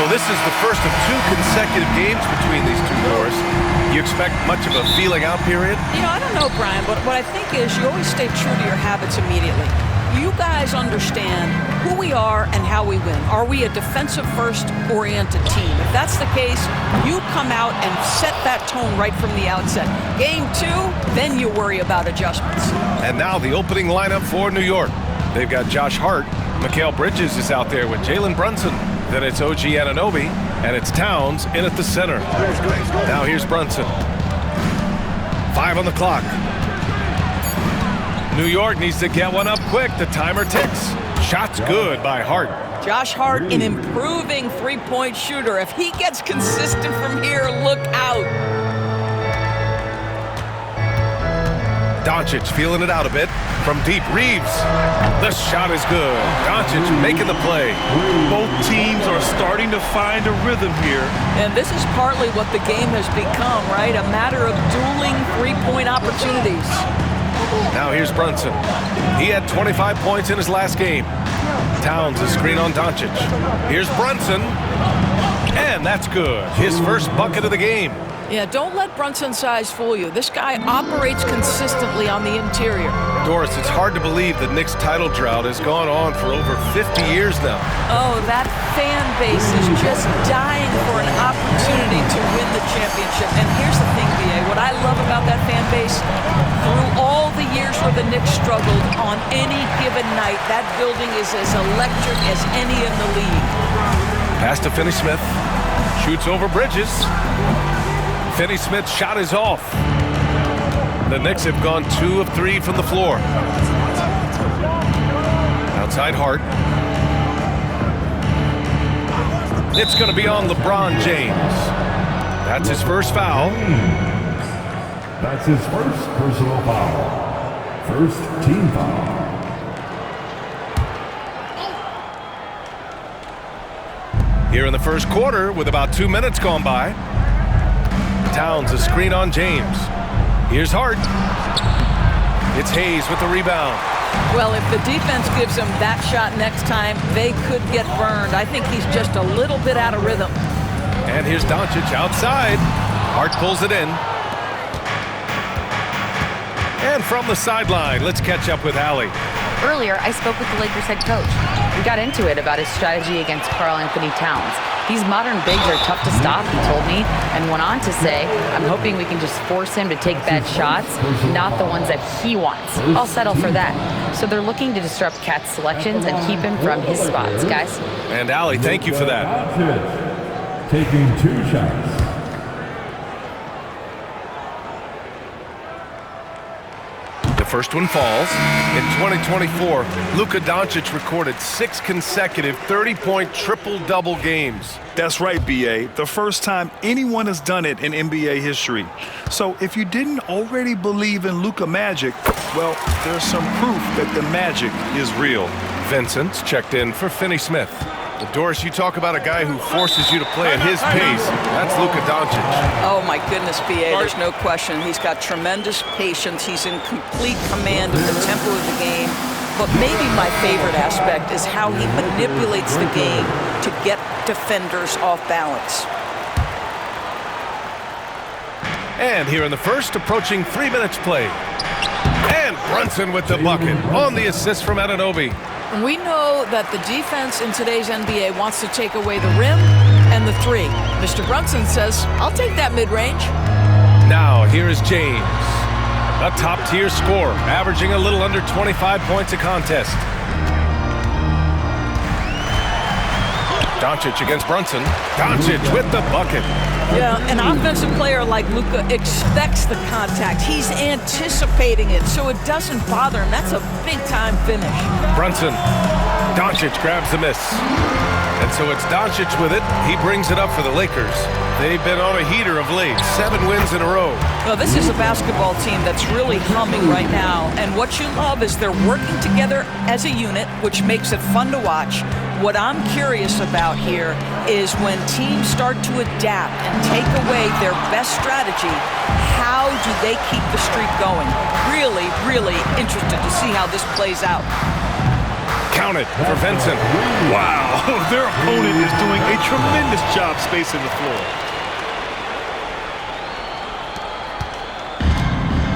So this is the first of 2 consecutive games between these two, Doris. You expect much of a feeling out period? You know, I don't know, Brian, but what I think is you always stay true to your habits immediately. You guys understand who we are and how we win. Are we a defensive-first oriented team? If that's the case, you come out and set that tone right from the outset. Game 2, then you worry about adjustments. And now the opening lineup for New York. They've got Josh Hart. Mikal Bridges is out there with Jalen Brunson. Then it's OG Anunoby, and it's Towns in at the center. Now here's Brunson. 5 on the clock. New York needs to get one up quick. The timer ticks. Shot's good by Hart. Josh Hart, an improving three-point shooter. If he gets consistent from here, look out. Doncic feeling it out a bit. From deep, Reeves. The shot is good. Doncic making the play. Both teams are starting to find a rhythm here. And this is partly what the game has become, right? A matter of dueling three-point opportunities. Now here's Brunson. He had 25 points in his last game. Towns a screen on Doncic. Here's Brunson. And that's good. His first bucket of the game. Yeah, don't let Brunson's size fool you. This guy operates consistently on the interior. Doris, it's hard to believe the Knicks title drought has gone on for over 50 years now. Oh, that fan base is just dying for an opportunity to win the championship. And here's the thing, BA, what I love about that fan base, through all the years where the Knicks struggled, on any given night, that building is as electric as any in the league. Pass to Finney-Smith. Shoots over Bridges. Finney-Smith's shot is off. The Knicks have gone 2 of 3 from the floor. Outside Hart. It's going to be on LeBron James. That's his first foul. That's his first personal foul. First team foul. Here in the first quarter, with about 2 minutes gone by. Towns a screen on James. Here's Hart. It's Hayes with the rebound. Well, if the defense gives him that shot next time, they could get burned. I think he's just a little bit out of rhythm. And here's Doncic outside. Hart pulls it in. And from the sideline, let's catch up with Allie. Earlier, I spoke with the Lakers head coach. We got into it about his strategy against Karl Anthony Towns. These modern bigs are tough to stop, he told me, and went on to say, I'm hoping we can just force him to take bad shots, not the ones that he wants. I'll settle for that. So they're looking to disrupt Cat's selections and keep him from his spots, guys. And Allie, thank you for that. Taking 2 shots. The first one falls. In 2024, Luka Doncic recorded 6 consecutive 30-point triple-double games. That's right, BA. The first time anyone has done it in NBA history. So if you didn't already believe in Luka magic, well, there's some proof that the magic is real. Vincent's checked in for Finney-Smith. Doris, you talk about a guy who forces you to play at his pace. That's Luka Doncic. Oh, my goodness, BA, there's no question. He's got tremendous patience. He's in complete command of the tempo of the game. But maybe my favorite aspect is how he manipulates the game to get defenders off balance. And here in the first, approaching 3 minutes played. And Brunson with the bucket on the assist from Anunoby. We know that the defense in today's NBA wants to take away the rim and the three. Mr. Brunson says, I'll take that mid-range. Now, here is James. A top-tier scorer, averaging a little under 25 points a contest. Doncic against Brunson. Doncic with the bucket. Yeah, an offensive player like Luka expects the contact. He's anticipating it, so it doesn't bother him. That's a big-time finish. Brunson. Doncic grabs the miss. And so it's Doncic with it. He brings it up for the Lakers. They've been on a heater of late. 7 wins in a row. Well, this is a basketball team that's really humming right now. And what you love is they're working together as a unit, which makes it fun to watch. What I'm curious about here is when teams start to adapt and take away their best strategy, how do they keep the streak going? Really, really interested to see how this plays out. Counted for Vincent. Wow, their opponent is doing a tremendous job spacing the floor.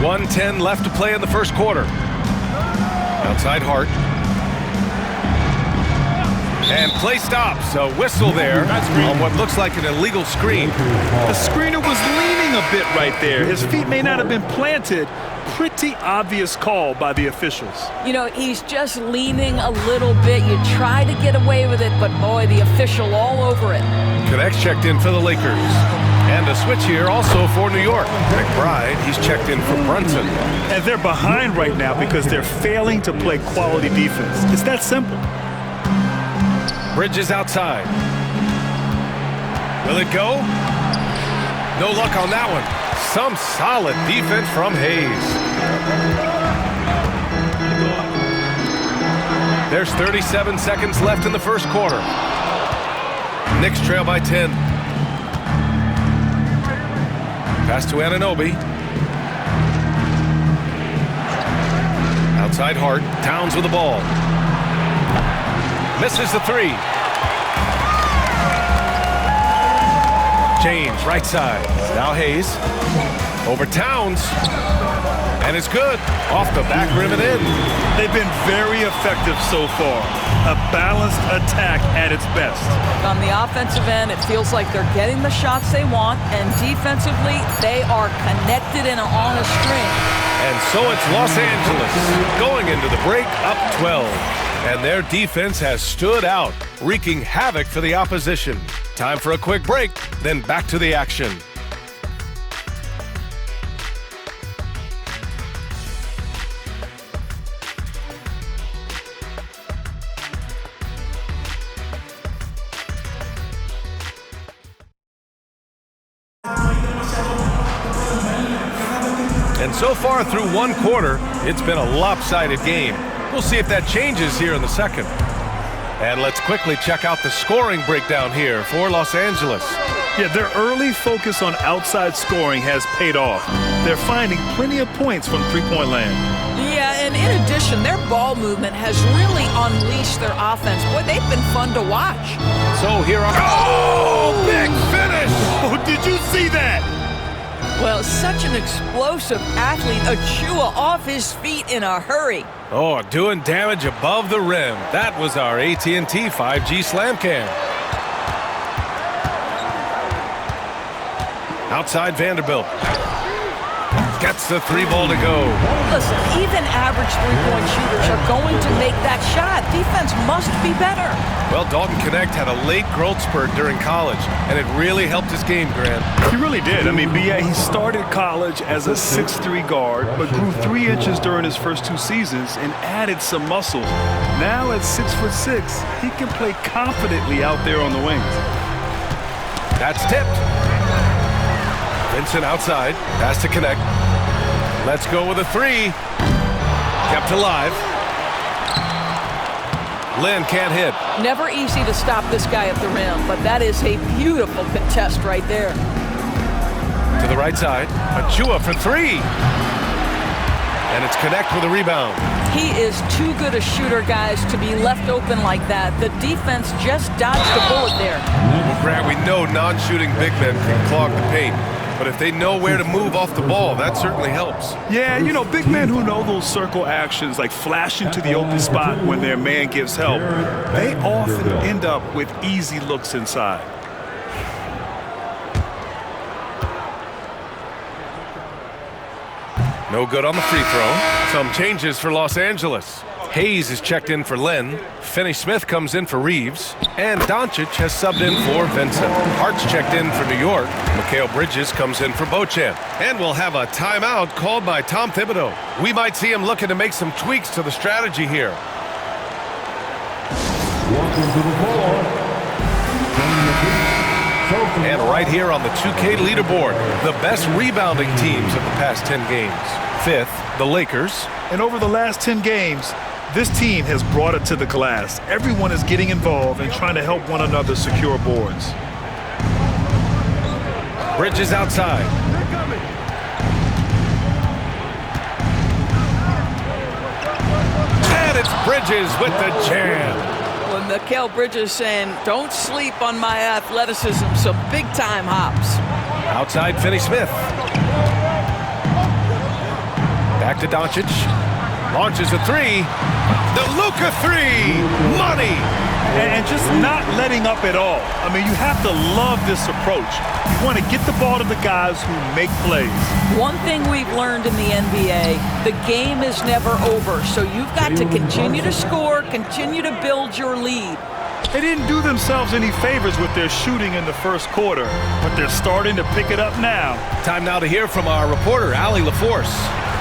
1:10 left to play in the first quarter. Outside Hart. And play stops. A whistle there on what looks like an illegal screen. The screener was leaning a bit right there. His feet may not have been planted. Pretty obvious call by the officials. You know, he's just leaning a little bit. You try to get away with it, but boy, the official all over it. Connects checked in for the Lakers. And a switch here also for New York. McBride, he's checked in for Brunson. And they're behind right now because they're failing to play quality defense. It's that simple. Bridges outside. Will it go? No luck on that one. Some solid defense from Hayes. There's 37 seconds left in the first quarter. Knicks trail by 10. Pass to Anunoby. Outside Hart. Towns with the ball. Misses the three. James, right side. Now Hayes. Over Towns. And it's good. Off the back rim and in. They've been very effective so far. A balanced attack at its best. On the offensive end, it feels like they're getting the shots they want, and defensively, they are connected and on a string. And so it's Los Angeles going into the break up 12. And their defense has stood out, wreaking havoc for the opposition. Time for a quick break, then back to the action. And so far through one quarter, it's been a lopsided game. We'll see if that changes here in the second. And let's quickly check out the scoring breakdown here for Los Angeles. Yeah, their early focus on outside scoring has paid off. They're finding plenty of points from three-point land. Yeah, and in addition, their ball movement has really unleashed their offense. Boy, they've been fun to watch. So here are... Oh, big finish! Oh, did you see that? Well, such an explosive athlete. Achua off his feet in a hurry. Oh, doing damage above the rim. That was our AT&T 5G Slam Cam. Outside Vanderbilt. Gets the three ball to go. Listen, even average three-point shooters are going to make that shot. Defense must be better. Well, Dalton Connect had a late growth spurt during college, and it really helped his game, Grant. He really did. I mean, B.A., he started college as a 6'3" guard, but grew 3 inches during his first 2 seasons and added some muscle. Now at 6'6", he can play confidently out there on the wings. That's tipped. Vincent outside. Pass to Connect. Let's go with a three. Kept alive. Lynn can't hit. Never easy to stop this guy at the rim, but that is a beautiful contest right there. To the right side. Achua for three. And it's Connect with a rebound. He is too good a shooter, guys, to be left open like that. The defense just dodged the bullet there. Well, Grant, we know non-shooting big men can clog the paint. But if they know where to move off the ball, that certainly helps. Yeah, you know, big men who know those circle actions, like flashing to the open spot when their man gives help, they often end up with easy looks inside. No good on the free throw. Some changes for Los Angeles. Hayes is checked in for Len. Finney-Smith comes in for Reeves. And Doncic has subbed in for Vincent. Hart's checked in for New York. Mikal Bridges comes in for Beauchamp. And we'll have a timeout called by Tom Thibodeau. We might see him looking to make some tweaks to the strategy here. Welcome to the floor. And right here on the 2K leaderboard, the best rebounding teams of the past 10 games. 5th, the Lakers. And over the last 10 games, this team has brought it to the glass. Everyone is getting involved and trying to help one another secure boards. Bridges outside. And it's Bridges with the jam. Well, Mikal Bridges saying, don't sleep on my athleticism, some big-time hops. Outside Finney-Smith. Back to Doncic. Launches a three. The Luka three. Money. And just not letting up at all. I mean, you have to love this approach. You want to get the ball to the guys who make plays. One thing we've learned in the NBA, the game is never over. So you've got to continue to score, continue to build your lead. They didn't do themselves any favors with their shooting in the first quarter, but they're starting to pick it up now. Time now to hear from our reporter, Allie LaForce.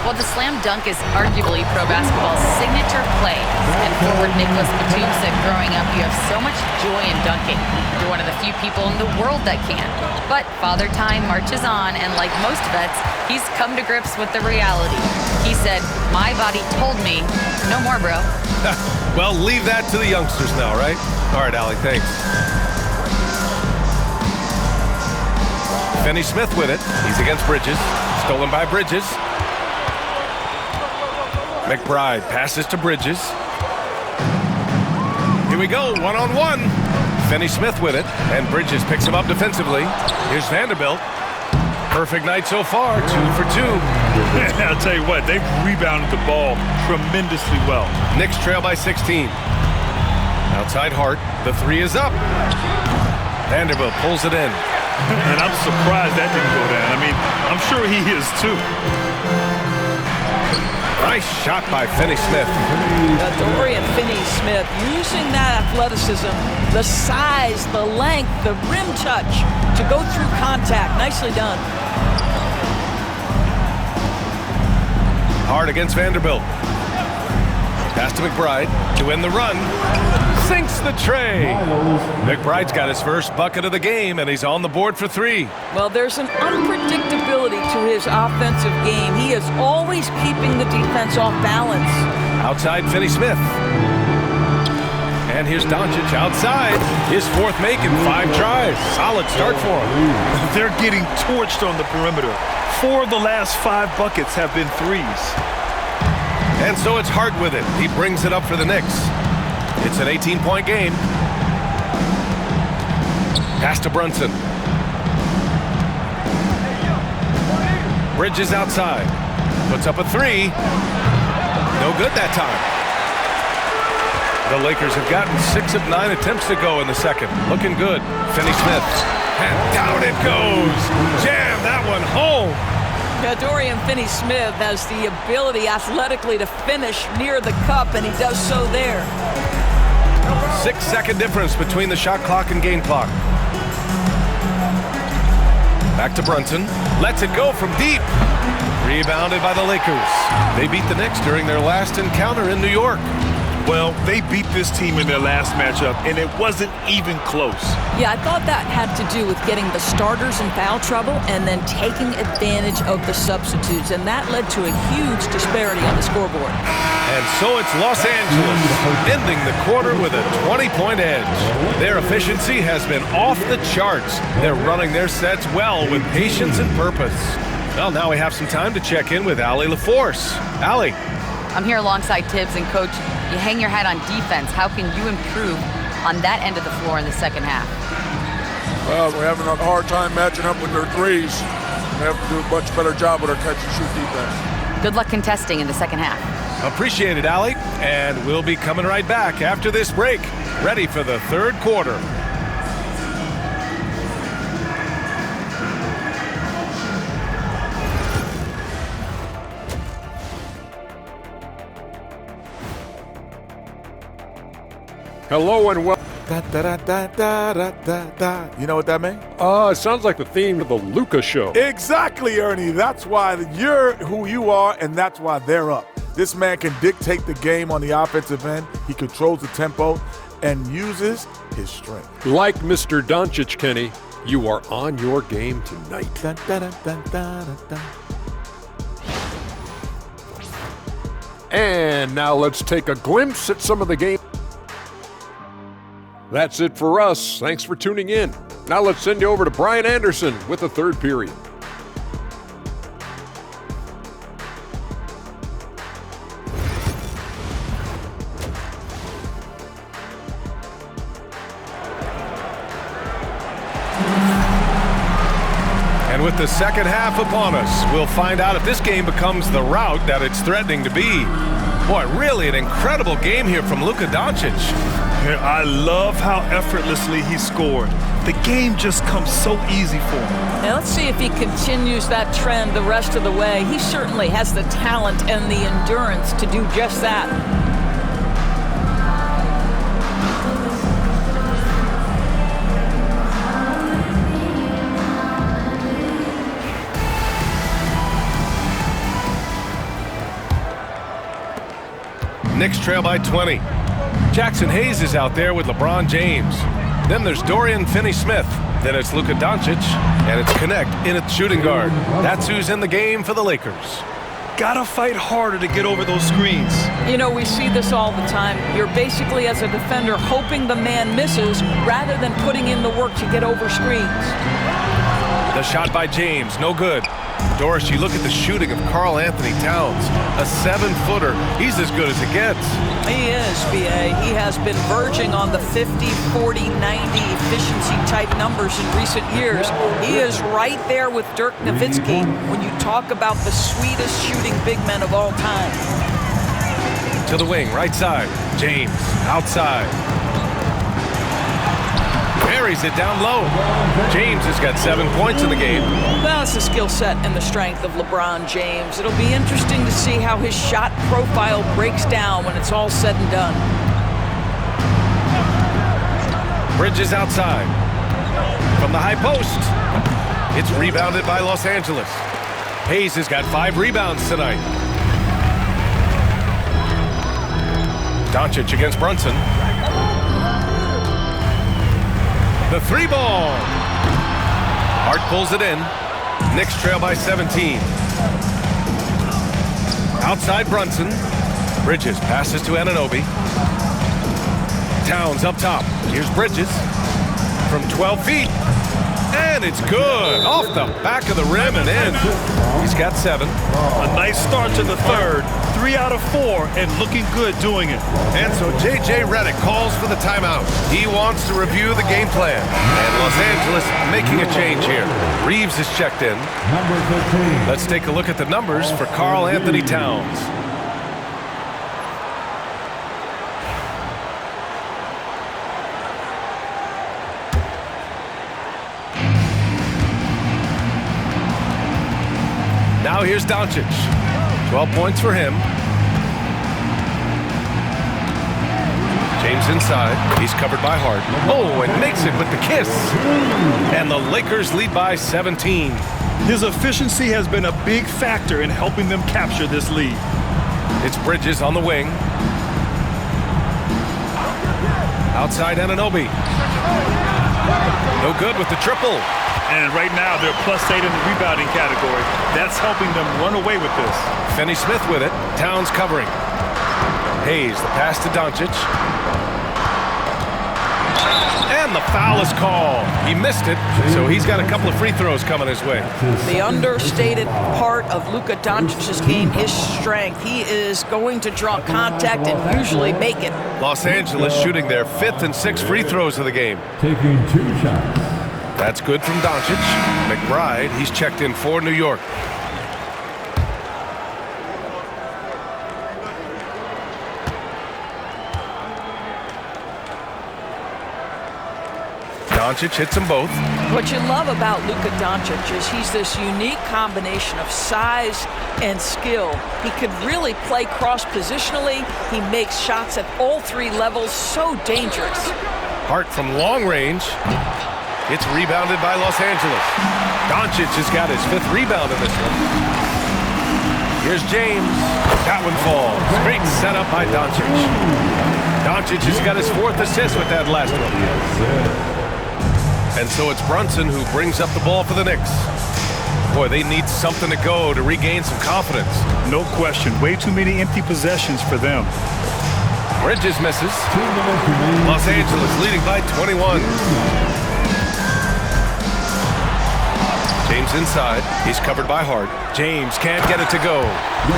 Well, the slam dunk is arguably pro basketball's signature play. And forward Nicholas Batum said growing up, you have so much joy in dunking. You're one of the few people in the world that can. But Father Time marches on, and like most vets, he's come to grips with the reality. He said, my body told me, no more, bro. Well, leave that to the youngsters now, right? All right, Allie, thanks. Finney-Smith with it. He's against Bridges. Stolen by Bridges. McBride passes to Bridges. Here we go, one-on-one. Finney-Smith with it, and Bridges picks him up defensively. Here's Vanderbilt. Perfect night so far, 2 for 2. I'll tell you what, they've rebounded the ball tremendously well. Knicks trail by 16. Outside Hart, the three is up. Vanderbilt pulls it in. And I'm surprised that didn't go down. I mean, I'm sure he is too. Nice shot by Finney-Smith. Dorian Finney-Smith using that athleticism, the size, the length, the rim touch to go through contact. Nicely done. Hard against Vanderbilt. Pass to McBride to end the run. Sinks the tray. McBride's got his first bucket of the game, and he's on the board for 3. Well, there's an unpredictability to his offensive game. He is always keeping the defense off balance. Outside Finney-Smith. And here's Doncic outside. His fourth make in 5 tries. Solid start for him. They're getting torched on the perimeter. 4 of the last 5 buckets have been threes. And so it's Hart with it. He brings it up for the Knicks. It's an 18-point game. Pass to Brunson. Bridges outside. Puts up a 3. No good that time. The Lakers have gotten 6 of 9 attempts to go in the second. Looking good. Finney-Smith. And down it goes. Jam that one home. Yeah, Dorian Finney-Smith has the ability athletically to finish near the cup, and he does so there. 6-second difference between the shot clock and game clock. Back to Brunson. Lets it go from deep. Rebounded by the Lakers. They beat the Knicks during their last encounter in New York. Well, they beat this team in their last matchup, and it wasn't even close. Yeah, I thought that had to do with getting the starters in foul trouble and then taking advantage of the substitutes, and that led to a huge disparity on the scoreboard. And so it's Los Angeles, ending the quarter with a 20-point edge. Their efficiency has been off the charts. They're running their sets well with patience and purpose. Well, now we have some time to check in with Allie LaForce. Allie. I'm here alongside Tibbs, and Coach, you hang your hat on defense. How can you improve on that end of the floor in the second half? Well, we're having a hard time matching up with their threes. We have to do a much better job with our catch-and-shoot defense. Good luck contesting in the second half. Appreciate it, Allie. And we'll be coming right back after this break, ready for the third quarter. Hello and welcome. Da, da, da, da, da, da, da. You know what that means? It sounds like the theme of the Luka show. Exactly, Ernie. That's why you're who you are, and that's why they're up. This man can dictate the game on the offensive end. He controls the tempo and uses his strength. Like Mr. Doncic, Kenny, you are on your game tonight. Da, da, da, da, da, da. And now let's take a glimpse at some of the game. That's it for us. Thanks for tuning in. Now let's send you over to Brian Anderson with the third period. with the second half upon us. We'll find out if this game becomes the rout that it's threatening to be. Boy, really an incredible game here from Luka Doncic. I love how effortlessly he scored. The game just comes so easy for him. Now let's see if he continues that trend the rest of the way. He certainly has the talent and the endurance to do just that. Knicks trail by 20. Jackson Hayes is out there with LeBron James. Then there's Dorian Finney-Smith. Then it's Luka Doncic, and it's Connect in at shooting guard. That's who's in the game for the Lakers. Gotta fight harder to get over those screens. You know, we see this all the time. You're basically, as a defender, hoping the man misses rather than putting in the work to get over screens. The shot by James, no good. Doris, you look at the shooting of Karl Anthony Towns, a 7-footer. He's as good as it gets. He is, B.A. He has been verging on the 50, 40, 90 efficiency type numbers in recent years. He is right there with Dirk Nowitzki when you talk about the sweetest shooting big men of all time. To the wing, right side. James, outside. Buries it down low. James has got 7 points in the game. Well, it's the skill set and the strength of LeBron James. It'll be interesting to see how his shot profile breaks down when it's all said and done. Bridges outside. From the high post. It's rebounded by Los Angeles. Hayes has got 5 rebounds tonight. Doncic against Brunson. The 3-ball. Hart pulls it in. Knicks trail by 17. Outside Brunson. Bridges passes to Anunoby. Towns up top. Here's Bridges from 12 feet. And it's good. Off the back of the rim and in. He's got 7. A nice start to the third. 3 out of 4 and looking good doing it. And so J.J. Redick calls for the timeout. He wants to review the game plan. And Los Angeles making a change here. Reeves is checked in. Number 15. Let's take a look at the numbers for Karl Anthony Towns. Now here's Doncic. 12 points for him. James inside. He's covered by Hart. Oh, and makes it with the kiss. And the Lakers lead by 17. His efficiency has been a big factor in helping them capture this lead. It's Bridges on the wing. Outside Anunoby. No good with the triple. And right now, they're +8 in the rebounding category. That's helping them run away with this. Finney-Smith with it. Towns covering. Hayes, the pass to Doncic. And the foul is called. He missed it, so he's got a couple of free throws coming his way. The understated part of Luka Doncic's game, his strength. He is going to draw contact and usually make it. Los Angeles shooting their 5th and 6th free throws of the game. Taking 2 shots. That's good from Doncic. McBride, he's checked in for New York. Doncic hits them both. What you love about Luka Doncic is he's this unique combination of size and skill. He could really play cross-positionally. He makes shots at all 3 levels, so dangerous. Hart from long range. It's rebounded by Los Angeles. Doncic has got his 5th rebound in this one. Here's James. That one falls. Great setup by Doncic. Doncic has got his 4th assist with that last one. And so it's Brunson who brings up the ball for the Knicks. Boy, they need something to go to regain some confidence. No question. Way too many empty possessions for them. Bridges misses. Los Angeles leading by 21. James inside. He's covered by Hart. James can't get it to go.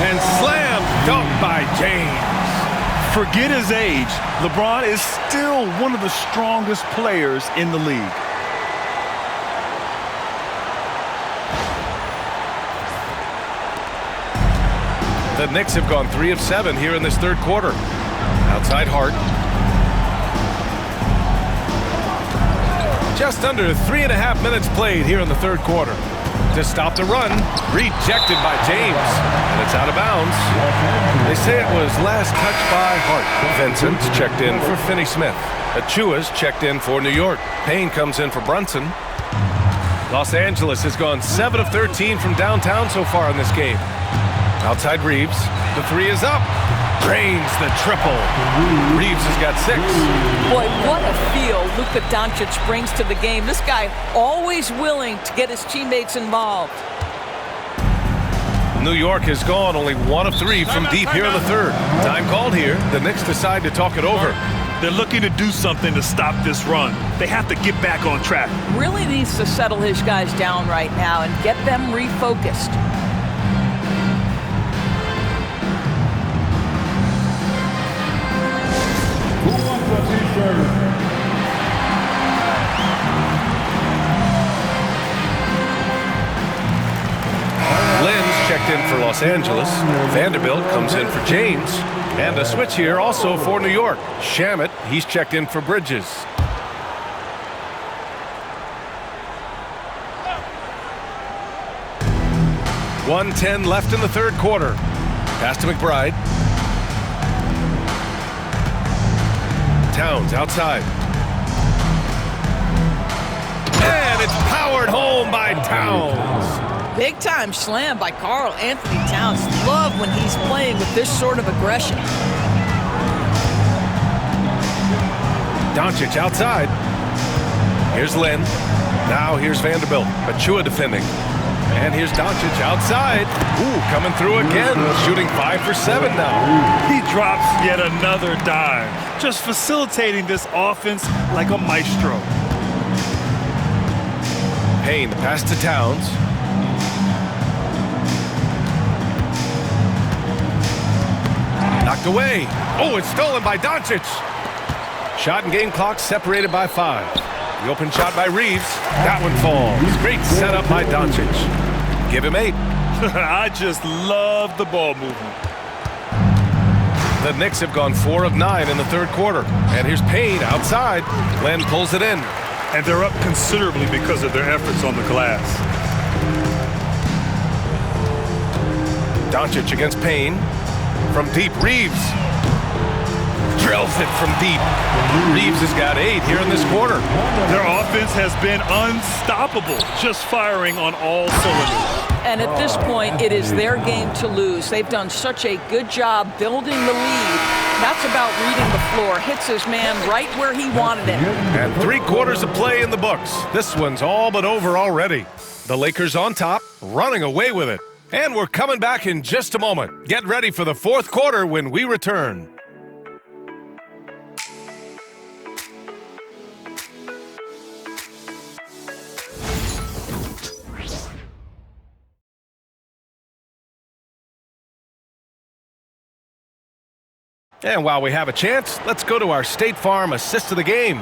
And slam dunk by James. Forget his age. LeBron is still one of the strongest players in the league. The Knicks have gone 3 of 7 here in this third quarter. Outside Hart. Just under 3.5 minutes played here in the third quarter. To stop the run, rejected by James, and it's out of bounds. They say it was last touched by Hart. Vincent's checked in for Finney-Smith. Achua's checked in for New York. Payne comes in for Brunson. Los Angeles has gone 7 of 13 from downtown so far in this game. Outside Reeves, the 3 is up. Drains the triple. Reeves has got 6. Boy, what a feel Luka Doncic brings to the game. This guy always willing to get his teammates involved. New York has gone only 1 of 3 from deep here in the third. Time called here. The Knicks decide to talk it over. They're looking to do something to stop this run. They have to get back on track. Really needs to settle his guys down right now and get them refocused. Who wants a t-shirt? Lynn's checked in for Los Angeles. Vanderbilt comes in for James. And a switch here also for New York. Shamet, he's checked in for Bridges. .110 left in the third quarter. Pass to McBride. Towns outside. And it's powered home by Towns. Big time slam by Karl Anthony Towns. Love when he's playing with this sort of aggression. Doncic outside. Here's Lynn. Now here's Vanderbilt. Achua defending. And here's Doncic outside. Ooh, coming through again. Shooting 5 for 7 now. He drops yet another dime. Just facilitating this offense like a maestro. Payne, pass to Towns. Knocked away. Oh, it's stolen by Doncic. Shot and game clock separated by 5. The open shot by Reeves. That one falls. Great setup by Doncic. Give him 8. I just love the ball movement. The Knicks have gone 4 of 9 in the third quarter. And here's Payne outside. Len pulls it in. And they're up considerably because of their efforts on the glass. Doncic against Payne. From deep, Reeves. Drills it from deep. Reeves has got 8 here in this quarter. Their offense has been unstoppable, just firing on all cylinders. And at this point, it is their game to lose. They've done such a good job building the lead. That's about reading the floor. Hits his man right where he wanted it. And 3 quarters of play in the books. This one's all but over already. The Lakers on top, running away with it. And we're coming back in just a moment. Get ready for the fourth quarter when we return. And while we have a chance, let's go to our State Farm assist of the game.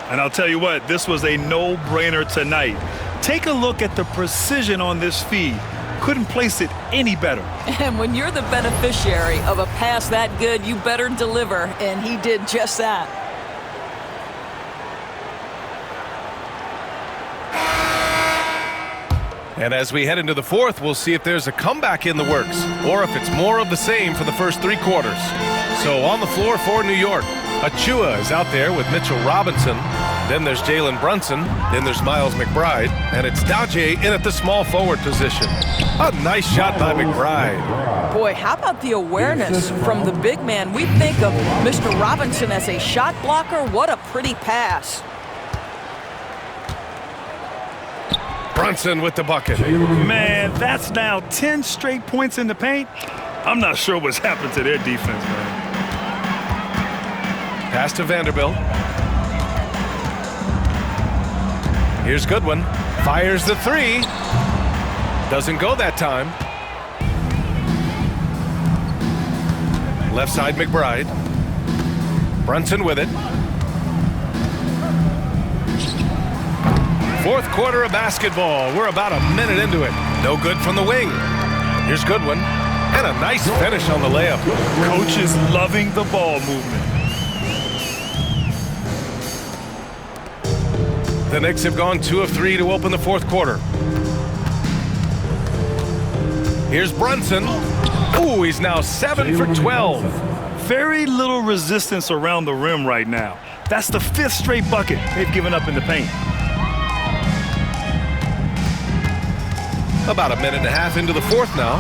And I'll tell you what, this was a no-brainer tonight. Take a look at the precision on this feed. Couldn't place it any better. And when you're the beneficiary of a pass that good, you better deliver, and he did just that. And as we head into the fourth, we'll see if there's a comeback in the works or if it's more of the same for the first 3 quarters. So on the floor for New York, Achua is out there with Mitchell Robinson. Then there's Jalen Brunson. Then there's Miles McBride. And it's Daje in at the small forward position. A nice shot by McBride. Boy, how about the awareness from the big man? We think of Mr. Robinson as a shot blocker. What a pretty pass. Brunson with the bucket. Man, that's now 10 straight points in the paint. I'm not sure what's happened to their defense, man. Pass to Vanderbilt. Here's Goodwin. Fires the 3. Doesn't go that time. Left side McBride. Brunson with it. Fourth quarter of basketball. We're about a minute into it. No good from the wing. Here's Goodwin. And a nice finish on the layup. Coach is loving the ball movement. The Knicks have gone 2 of 3 to open the fourth quarter. Here's Brunson. Ooh, he's now 7 for 12. Very little resistance around the rim right now. That's the 5th straight bucket they've given up in the paint. About a minute and a half into the fourth now.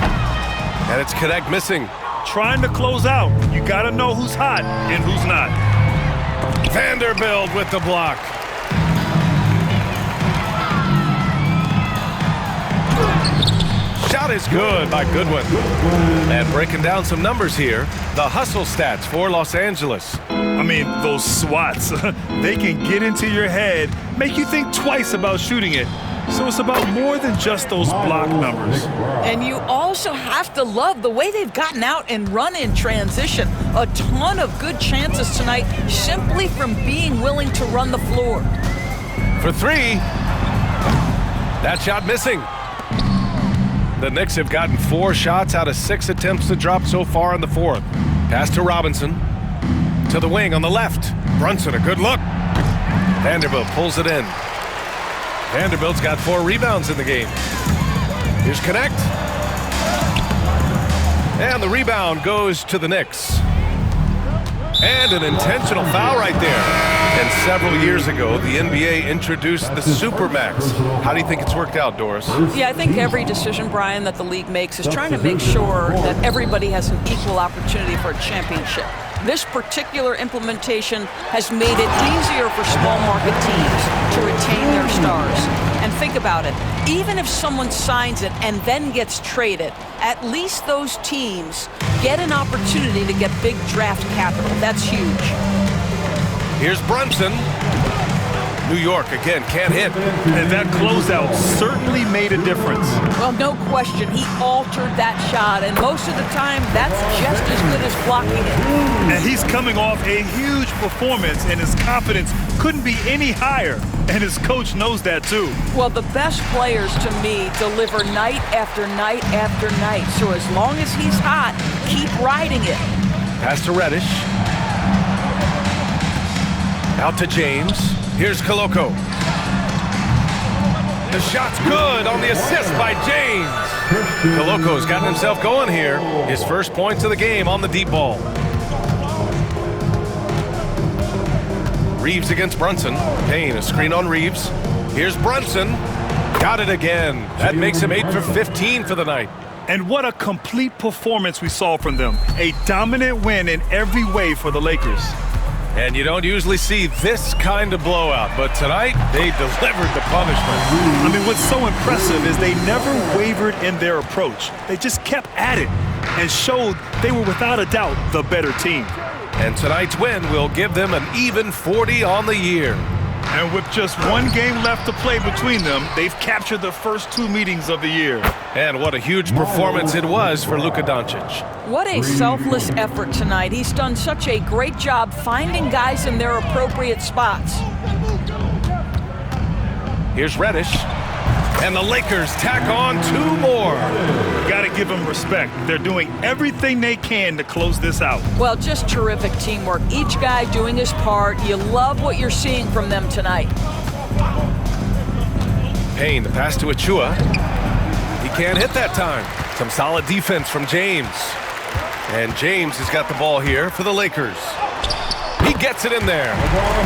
And it's Connect missing. Trying to close out. You got to know who's hot and who's not. Vanderbilt with the block. Shot is good by Goodwin. And breaking down some numbers here, the hustle stats for Los Angeles. I mean, those swats, they can get into your head, make you think twice about shooting it. So it's about more than just those block numbers. And you also have to love the way they've gotten out and run in transition. A ton of good chances tonight simply from being willing to run the floor. For 3. That shot missing. The Knicks have gotten 4 shots out of 6 attempts to drop so far in the fourth. Pass to Robinson. To the wing on the left. Brunson, a good look. Vanderbilt pulls it in. Vanderbilt's got 4 rebounds in the game. Here's Connect. And the rebound goes to the Knicks. And an intentional foul right there. And several years ago, the NBA introduced the Supermax. How do you think it's worked out, Doris? Yeah, I think every decision, Brian, that the league makes is trying to make sure that everybody has an equal opportunity for a championship. This particular implementation has made it easier for small market teams to retain their stars. And think about it, even if someone signs it and then gets traded, at least those teams get an opportunity to get big draft capital. That's huge. Here's Brunson. New York again can't hit. And that closeout certainly made a difference. Well, no question, he altered that shot, and most of the time, that's just as good as blocking it. And he's coming off a huge performance, and his confidence couldn't be any higher. And his coach knows that, too. Well, the best players, to me, deliver night after night after night. So as long as he's hot, keep riding it. Pass to Reddish. Out to James. Here's Koloko. The shot's good on the assist by James. Koloko's gotten himself going here. His first points of the game on the deep ball. Reeves against Brunson. Payne, a screen on Reeves. Here's Brunson. Got it again. That makes him 8 for 15 for the night. And what a complete performance we saw from them. A dominant win in every way for the Lakers. And you don't usually see this kind of blowout, but tonight they delivered the punishment. I mean, what's so impressive is they never wavered in their approach. They just kept at it and showed they were without a doubt the better team. And tonight's win will give them an even 40 on the year. And with just one game left to play between them, they've captured the first 2 meetings of the year. And what a huge performance it was for Luka Doncic. What a selfless effort tonight. He's done such a great job finding guys in their appropriate spots. Here's Reddish. And the Lakers tack on 2 more. Got to give them respect. They're doing everything they can to close this out. Well, just terrific teamwork. Each guy doing his part. You love what you're seeing from them tonight. Payne, the pass to Achua. He can't hit that time. Some solid defense from James. And James has got the ball here for the Lakers. He gets it in there.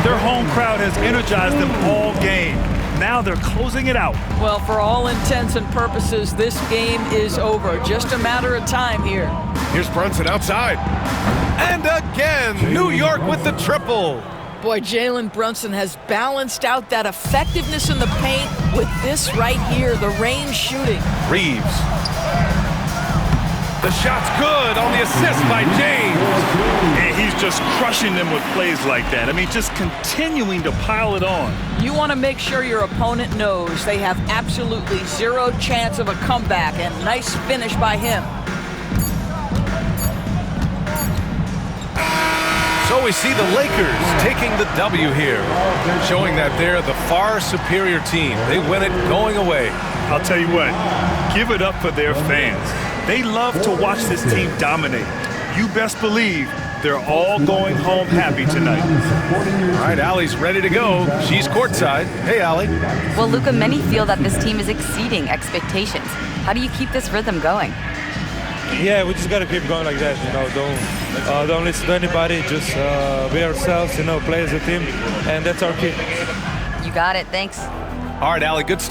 Their home crowd has energized them all game. Now they're closing it out. Well, for all intents and purposes, this game is over. Just a matter of time here. Here's Brunson outside. And again, New York with the triple. Boy, Jalen Brunson has balanced out that effectiveness in the paint with this right here, the range shooting. Reeves. The shot's good on the assist by James. And he's just crushing them with plays like that. I mean, just continuing to pile it on. You want to make sure your opponent knows they have absolutely 0 chance of a comeback, and nice finish by him. So we see the Lakers taking the W here, showing that they're the far superior team. They win it going away. I'll tell you what, give it up for their fans. They love to watch this team dominate. You best believe they're all going home happy tonight. All right, Allie's ready to go. She's courtside. Hey, Allie. Well, Luca, many feel that this team is exceeding expectations. How do you keep this rhythm going? Yeah, we just got to keep going like that. Don't listen to anybody. Just be ourselves. Play as a team, and that's our key. You got it. Thanks. All right, Allie, good